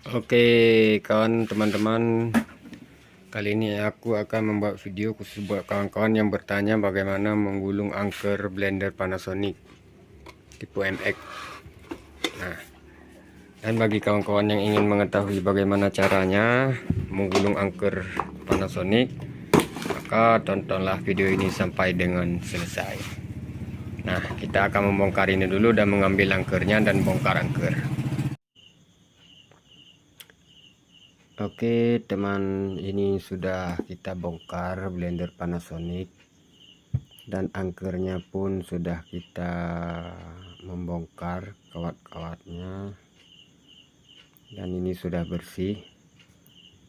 Oke kawan teman-teman, kali ini aku akan membuat video khusus buat kawan-kawan yang bertanya bagaimana menggulung angker blender Panasonic tipe MX. Nah, dan bagi kawan-kawan yang ingin mengetahui bagaimana caranya menggulung angker Panasonic, maka tontonlah video ini sampai dengan selesai. Nah, kita akan membongkar ini dulu dan mengambil angkernya dan bongkar angker. Oke teman, ini sudah kita bongkar blender Panasonic dan angkernya pun sudah kita membongkar kawat-kawatnya, dan ini sudah bersih,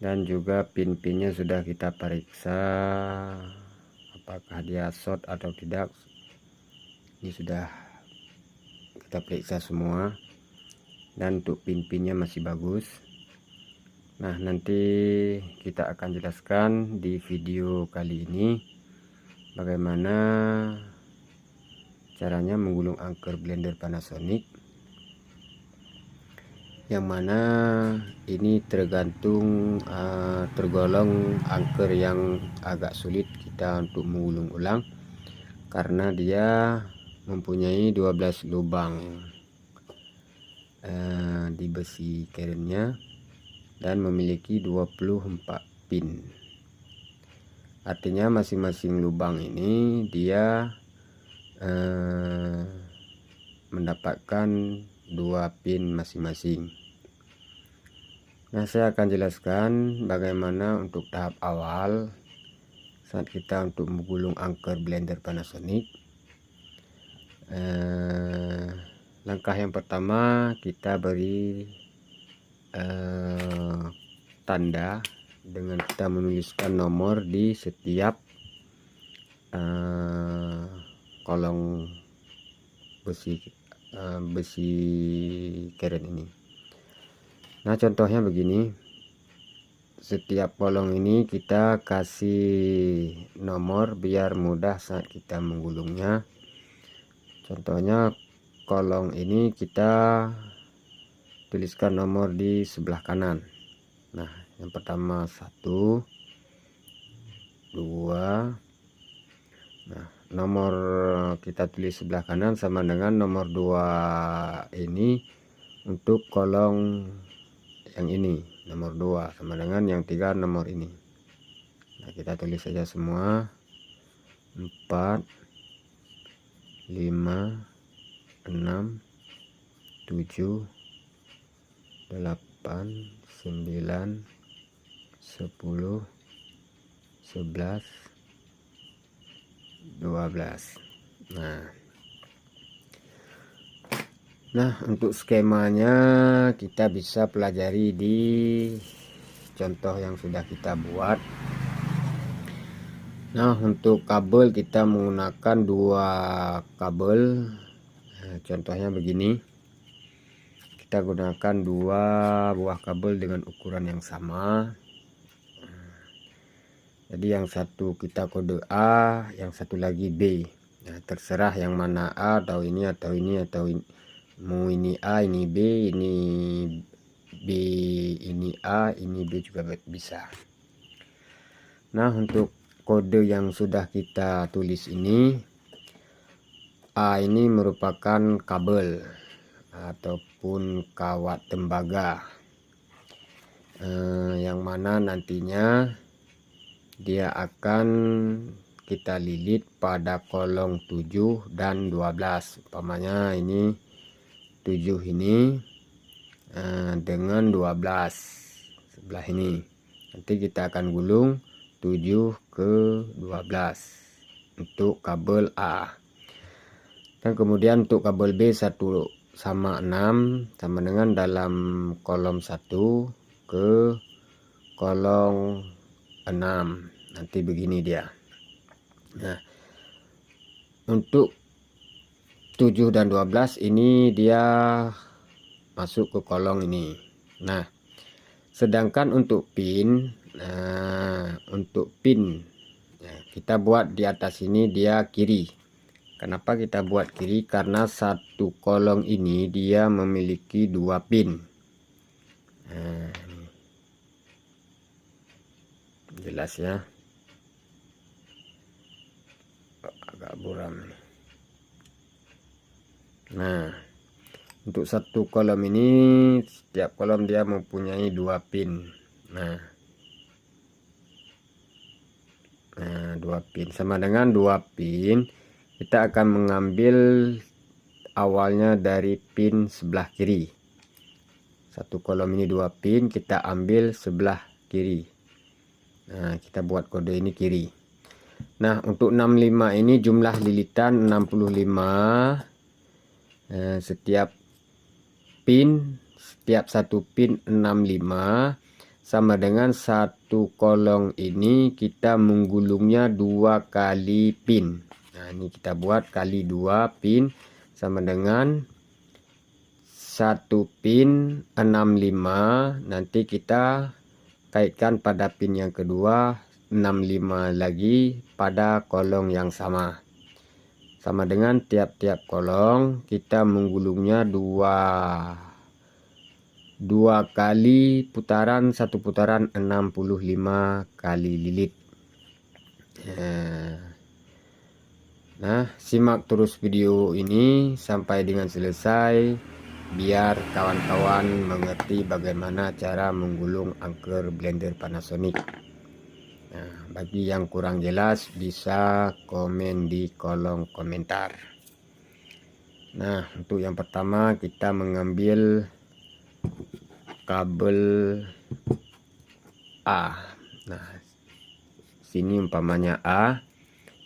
dan juga pin-pinnya sudah kita periksa apakah dia short atau tidak. Ini sudah kita periksa semua, dan untuk pin-pinnya masih bagus. Nah, nanti kita akan jelaskan di video kali ini bagaimana caranya menggulung angker blender Panasonic, yang mana ini tergantung tergolong angker yang agak sulit kita untuk menggulung ulang, karena dia mempunyai 12 lubang di besi kerennya dan memiliki 24 pin. Artinya masing-masing lubang ini dia mendapatkan 2 pin masing-masing. Nah, saya akan jelaskan bagaimana untuk tahap awal saat kita untuk menggulung angker blender Panasonic. Langkah yang pertama, kita beri tanda dengan kita menuliskan nomor di setiap kolong besi keren ini. Nah, contohnya begini, setiap kolong ini kita kasih nomor biar mudah saat kita menggulungnya. Contohnya kolong ini kita tuliskan nomor di sebelah kanan. Nah, yang pertama 1, 2. Nah, nomor kita tulis sebelah kanan sama dengan nomor 2 ini untuk kolong yang ini. Nomor 2 sama dengan yang 3 nomor ini. Nah, kita tulis saja semua. 4, 5, 6, 7, 8, 9, 10, 11, 12. Nah, untuk skemanya kita bisa pelajari di contoh yang sudah kita buat. Nah, untuk kabel kita menggunakan 2 kabel. Nah, contohnya begini, kita gunakan 2 buah kabel dengan ukuran yang sama. Jadi yang satu kita kode A, yang satu lagi B. Nah, terserah yang mana A atau ini atau ini atau ini. Mau ini A, ini B, ini B, ini A, ini B juga bisa. Nah, untuk kode yang sudah kita tulis ini, A ini merupakan kabel ataupun kawat tembaga, yang mana nantinya dia akan kita lilit pada kolong 7 dan 12. Umpamanya ini 7 ini dengan 12 sebelah ini. Nanti kita akan gulung 7 ke 12 untuk kabel A. Dan kemudian untuk kabel B 1 sama 6 sama dengan dalam kolom 1 ke kolong 6. Nanti begini dia. Nah, untuk 7 dan 12 ini dia masuk ke kolong ini. Nah, sedangkan untuk pin, kita buat di atas ini dia kiri. Kenapa kita buat kiri? Karena satu kolong ini dia memiliki 2 pin. Nah, jelas ya, agak buram. Nah, untuk satu kolom ini, setiap kolom dia mempunyai 2 pin. Nah, 2 pin sama dengan 2 pin. Kita akan mengambil awalnya dari pin sebelah kiri. Satu kolom ini 2 pin, kita ambil sebelah kiri. Nah, kita buat kode ini kiri. Nah, untuk 65 ini jumlah lilitan 65. Setiap satu pin 65, sama dengan satu kolong ini kita menggulungnya 2 kali pin. Nah, ini kita buat kali 2 pin sama dengan satu pin 65. Nanti kita kaitkan pada pin yang kedua 65 lagi pada kolong yang sama dengan tiap-tiap kolong kita menggulungnya dua kali putaran. Satu putaran 65 kali lilit. Nah, simak terus video ini sampai dengan selesai biar kawan-kawan mengerti bagaimana cara menggulung angker blender Panasonic. Nah, bagi yang kurang jelas bisa komen di kolom komentar. Nah, untuk yang pertama kita mengambil kabel A. Nah, sini umpamanya A.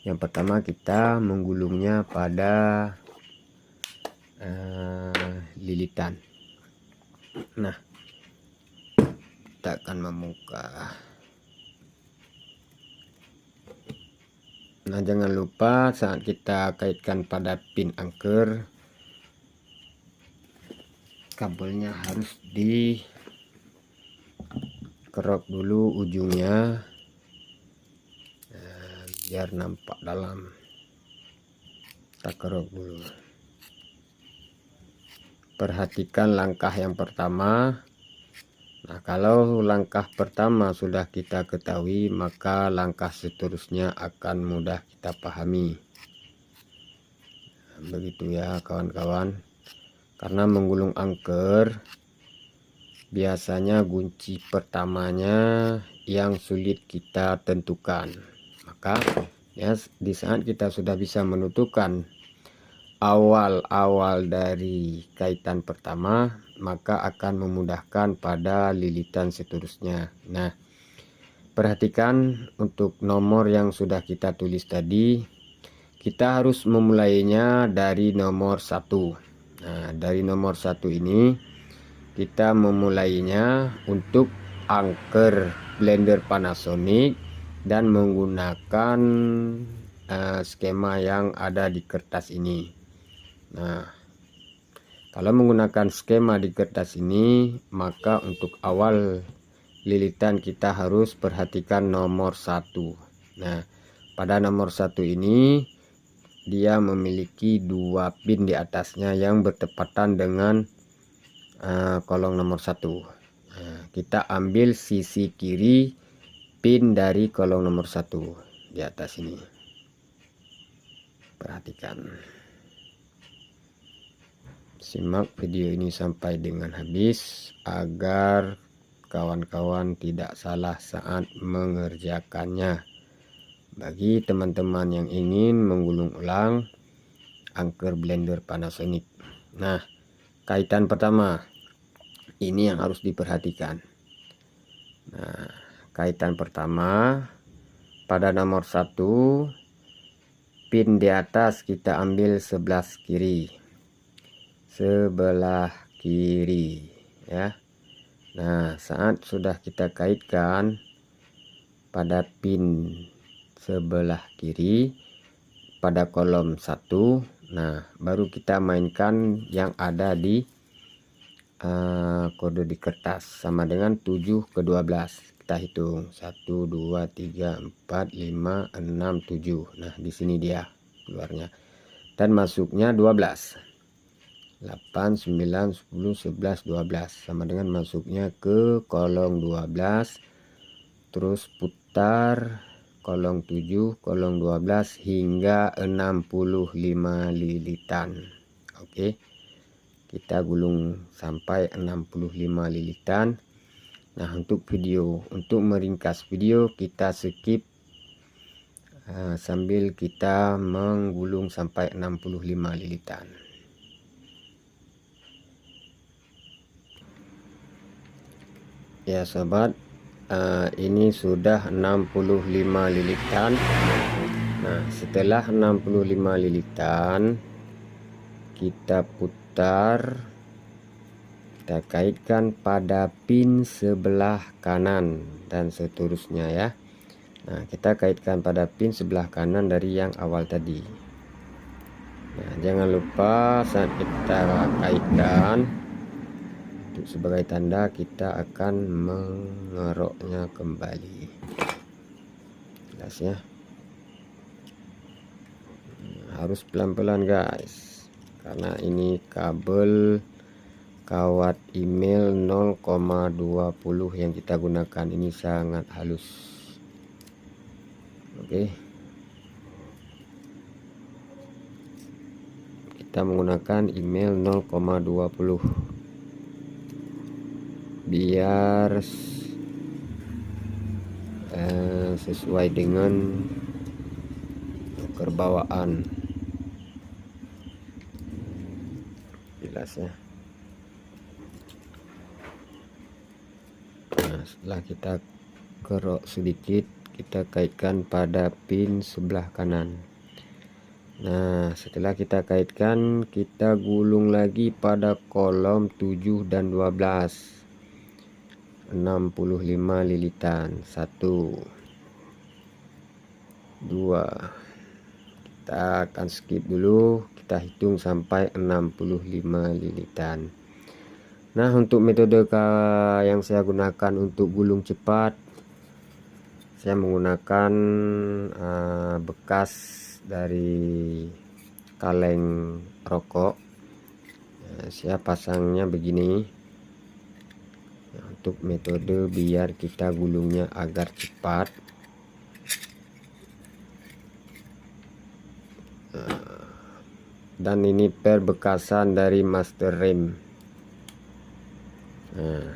Yang pertama kita menggulungnya pada lilitan. Nah, kita akan membuka. Nah, jangan lupa saat kita kaitkan pada pin angker, kabelnya harus dikerok dulu ujungnya, biar nampak dalam. Kita kerok dulu. Perhatikan langkah yang pertama. Nah, kalau langkah pertama sudah kita ketahui, maka langkah seterusnya akan mudah kita pahami. Nah, begitu ya kawan-kawan. Karena menggulung angker biasanya kunci pertamanya yang sulit kita tentukan. Maka ya, di saat kita sudah bisa menentukan awal dari kaitan pertama, maka akan memudahkan pada lilitan seterusnya. Nah, perhatikan untuk nomor yang sudah kita tulis tadi, kita harus memulainya dari nomor 1. Nah, dari nomor 1 ini kita memulainya untuk angker blender Panasonic dan menggunakan skema yang ada di kertas ini. Nah, kalau menggunakan skema di kertas ini, maka untuk awal lilitan kita harus perhatikan nomor 1. Nah, pada nomor 1 ini dia memiliki 2 pin di atasnya yang bertepatan dengan kolong nomor 1. Nah, kita ambil sisi kiri pin dari kolong nomor 1 di atas ini. Perhatikan. Simak video ini sampai dengan habis agar kawan-kawan tidak salah saat mengerjakannya. Bagi teman-teman yang ingin menggulung ulang angker blender Panasonic. Nah, kaitan pertama ini yang harus diperhatikan. Nah, kaitan pertama pada nomor 1, pin di atas kita ambil sebelah kiri ya. Nah, saat sudah kita kaitkan pada pin sebelah kiri pada kolom 1, nah baru kita mainkan yang ada di kode di kertas sama dengan 7 ke 12. Kita hitung 1 2 3 4 5 6 7. Nah, di sini dia keluarnya dan masuknya 12. 8 9 10 11 12 sama dengan masuknya ke kolong 12, terus putar kolong 7, kolong 12 hingga 65 lilitan. Oke, kita gulung sampai 65 lilitan. Nah, untuk meringkas video kita skip sambil kita menggulung sampai 65 lilitan. Ya sobat, ini sudah 65 lilitan. Nah, setelah 65 lilitan kita putar, kita kaitkan pada pin sebelah kanan dan seterusnya ya. Nah, kita kaitkan pada pin sebelah kanan dari yang awal tadi. Nah, jangan lupa saat kita kaitkan, untuk sebagai tanda kita akan mengeroknya kembali. Jelas ya. Harus pelan-pelan guys, karena ini kabel kawat email 0,20 yang kita gunakan ini sangat halus. Oke, kita menggunakan email 0,20 biar sesuai dengan kerbawaan. Jelas ya. Nah, setelah kita kerok sedikit, kita kaitkan pada pin sebelah kanan. Nah, setelah kita kaitkan, kita gulung lagi pada kolom 7 dan 12, 65 lilitan. 1 2, kita akan skip dulu, kita hitung sampai 65 lilitan. Nah, untuk metode yang saya gunakan untuk gulung cepat, saya menggunakan bekas dari kaleng rokok. Saya pasangnya begini. Nah, untuk metode biar kita gulungnya agar cepat, dan ini per bekasan dari master rem. Nah,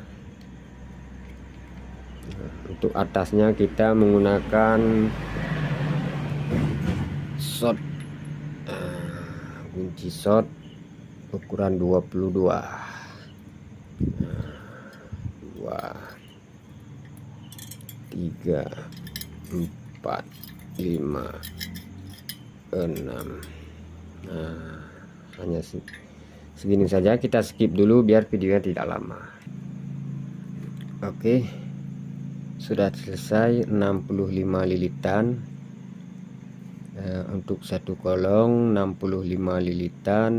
untuk atasnya kita menggunakan shot, kunci shot ukuran 22, 2, 3, 4, 5, 6. Nah, hanya segini saja, kita skip dulu biar videonya tidak lama. Oke, sudah selesai 65 lilitan. Untuk satu kolong 65 lilitan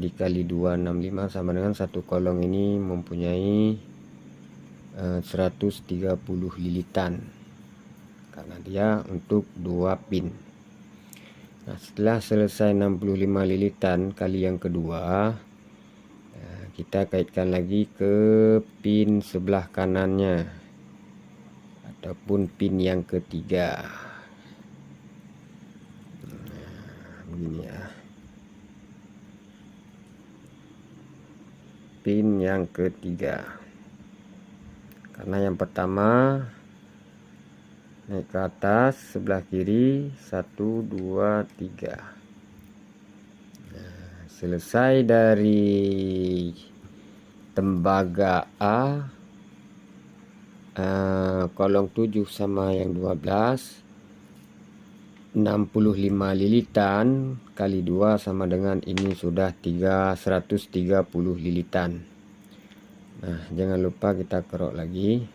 dikali 265 sama dengan satu kolong ini mempunyai 130 lilitan, karena dia untuk 2 pin. Nah, setelah selesai 65 lilitan kali yang kedua, kita kaitkan lagi ke pin sebelah kanannya ataupun pin yang ketiga. Begini ya, pin yang ketiga, karena yang pertama naik ke atas sebelah kiri 1, 2, 3. Nah, selesai dari tembaga A, kolong 7 sama yang 12, 65 lilitan kali 2 sama dengan ini sudah 130 lilitan. Nah, jangan lupa kita kerok lagi.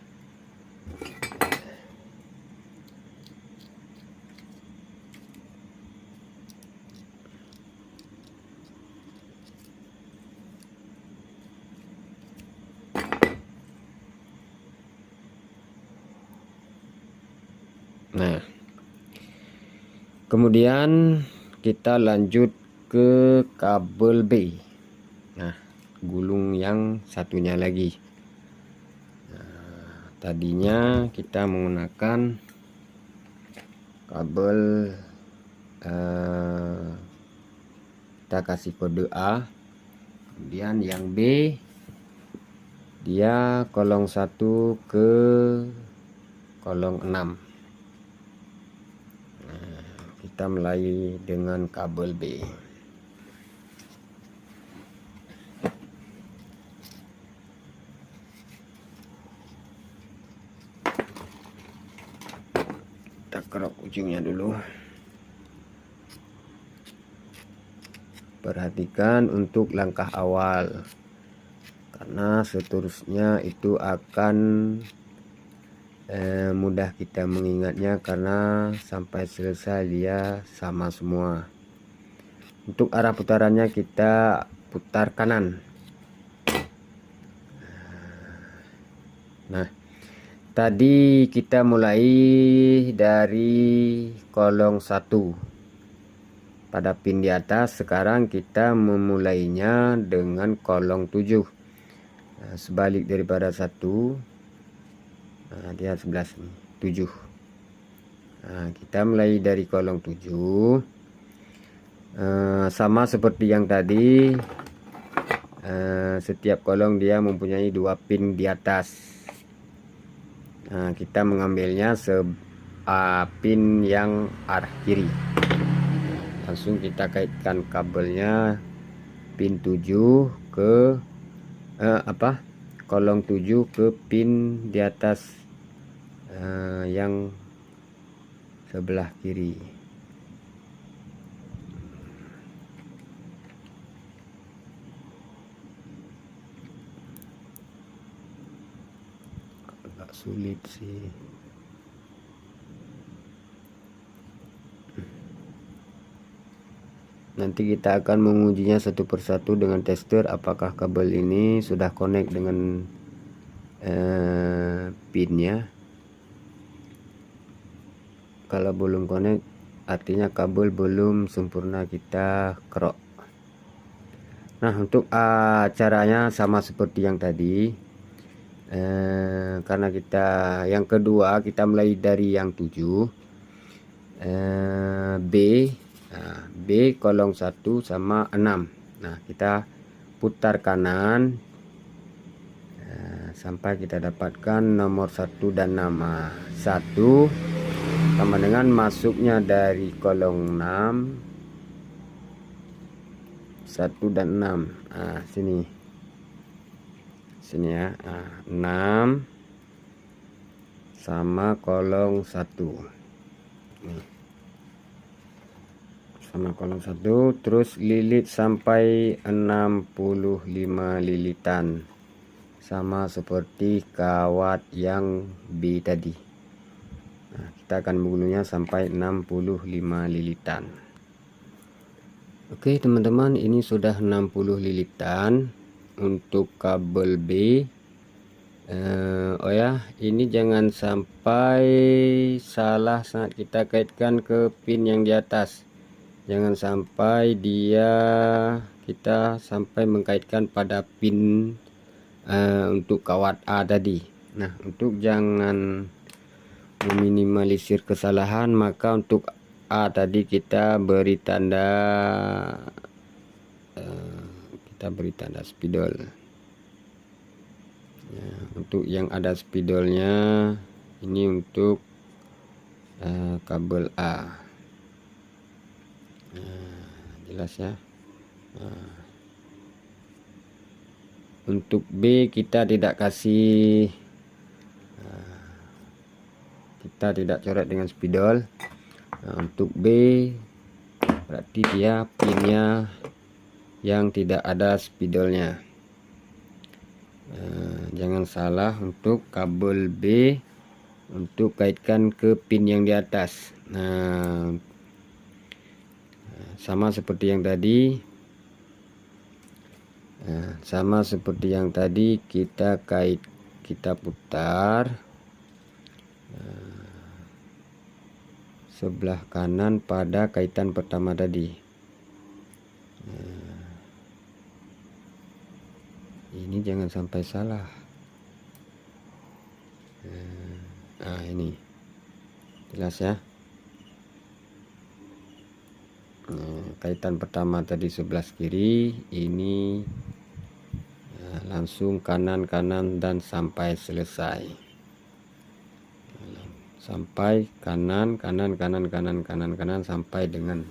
Nah, kemudian kita lanjut ke kabel B. Nah, gulung yang satunya lagi. Nah, Tadinya kita menggunakan kabel kita kasih kode A, kemudian yang B dia kolong 1 ke kolong 6. Nah, kita mulai dengan kabel B. Kita kerok ujungnya dulu. Perhatikan untuk langkah awal, karena seterusnya itu akan mudah kita mengingatnya karena sampai selesai dia sama semua. Untuk arah putarannya kita putar kanan. Nah, tadi kita mulai dari kolong 1 pada pin di atas. Sekarang kita memulainya dengan kolong 7. Nah, sebalik daripada 1, nah, dia 11 nih, 7. Nah, kita mulai dari kolong 7. Sama seperti yang tadi, setiap kolong dia mempunyai 2 pin di atas. Nah, kita mengambilnya pin yang arah kiri. Langsung kita kaitkan kabelnya pin 7 ke kolong 7 ke pin di atas yang sebelah kiri. Agak sulit sih. Nanti kita akan mengujinya satu persatu dengan tester apakah kabel ini sudah connect dengan pinnya. Kalau belum connect artinya kabel belum sempurna kita kerok. Nah, untuk caranya sama seperti yang tadi. Karena kita yang kedua kita mulai dari yang 7, B. Nah, B kolong 1 sama 6. Nah, kita putar kanan sampai kita dapatkan nomor 1 dan nama 1 sama dengan masuknya dari kolong 6, 1 dan 6. Nah, sini ya. Nah, 6 sama kolong 1 nih. Sama kolong 1, terus lilit sampai 65 lilitan, sama seperti kawat yang B tadi. Nah, kita akan menggulungnya sampai 65 lilitan. Oke teman-teman, ini sudah 60 lilitan untuk kabel B. Oh ya, ini jangan sampai salah saat kita kaitkan ke pin yang di atas. Jangan sampai kita sampai mengkaitkan pada pin untuk kawat A tadi. Nah, untuk jangan meminimalisir kesalahan, maka untuk A tadi kita beri tanda spidol. Ya, untuk yang ada spidolnya ini untuk kabel A. Nah, jelas ya. Nah, untuk B kita tidak kasih, kita tidak coret dengan spidol. Nah, untuk B berarti dia pinnya yang tidak ada spidolnya. Jangan salah untuk kabel B untuk kaitkan ke pin yang di atas. Nah, sama seperti yang tadi. Nah, sama seperti yang tadi kita putar sebelah kanan pada kaitan pertama tadi. Ini jangan sampai salah. Nah ini jelas ya. Kaitan pertama tadi sebelah kiri, ini langsung kanan dan sampai selesai, sampai kanan sampai dengan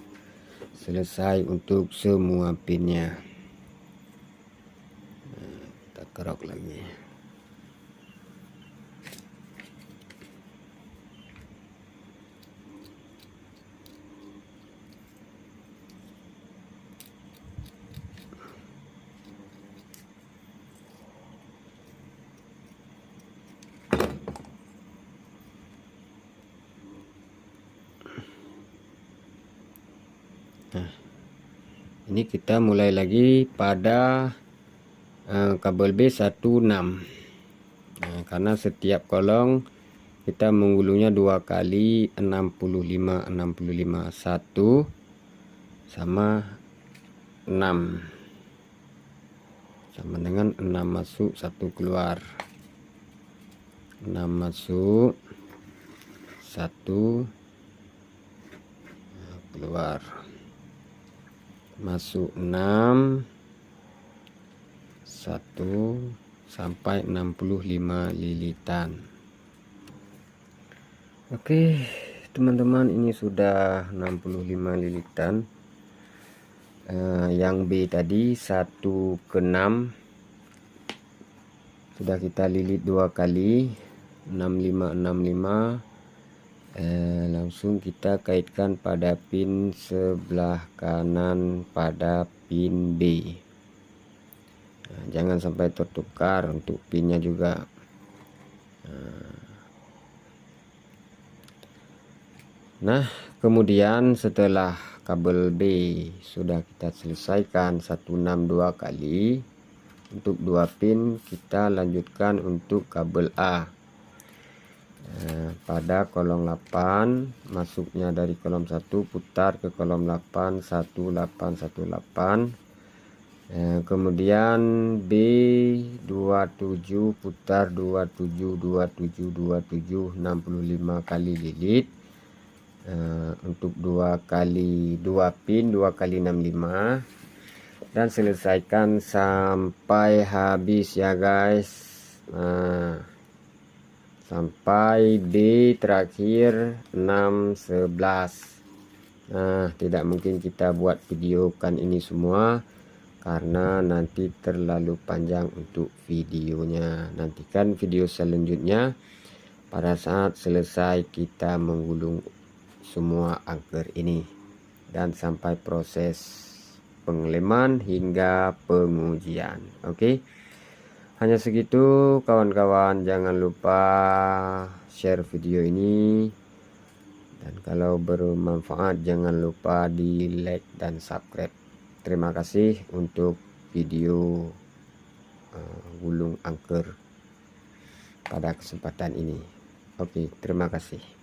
selesai untuk semua pinnya. Kita kerok lagi. Nah, ini kita mulai lagi pada kabel B16. Nah, karena setiap kolong kita menggulungnya 2 kali 65 1 sama 6, sama dengan 6 masuk 1 keluar, 6 masuk 1 keluar, masuk 6 1 sampai 65 lilitan. Oke teman-teman, ini sudah 65 lilitan. Yang B tadi 1 ke 6 sudah kita lilit 2 kali 65 langsung kita kaitkan pada pin sebelah kanan pada pin B. Nah, jangan sampai tertukar untuk pinnya juga. Nah kemudian setelah kabel B sudah kita selesaikan 162 kali, untuk 2 pin kita lanjutkan untuk kabel A. Pada kolom 8, masuknya dari kolom 1 putar ke kolom 8 1818, kemudian B27 putar 27 65 kali lilit, untuk 2 pin 2 kali 65, dan selesaikan sampai habis ya guys. Sampai B terakhir 6 11. Nah tidak mungkin kita buat videokan ini semua karena nanti terlalu panjang untuk videonya. Nantikan video selanjutnya pada saat selesai kita menggulung semua angker ini dan sampai proses pengeleman hingga pengujian. Oke. Hanya segitu kawan-kawan, jangan lupa share video ini, dan kalau bermanfaat jangan lupa di like dan subscribe. Terima kasih untuk video gulung angker pada kesempatan ini. Oke, terima kasih.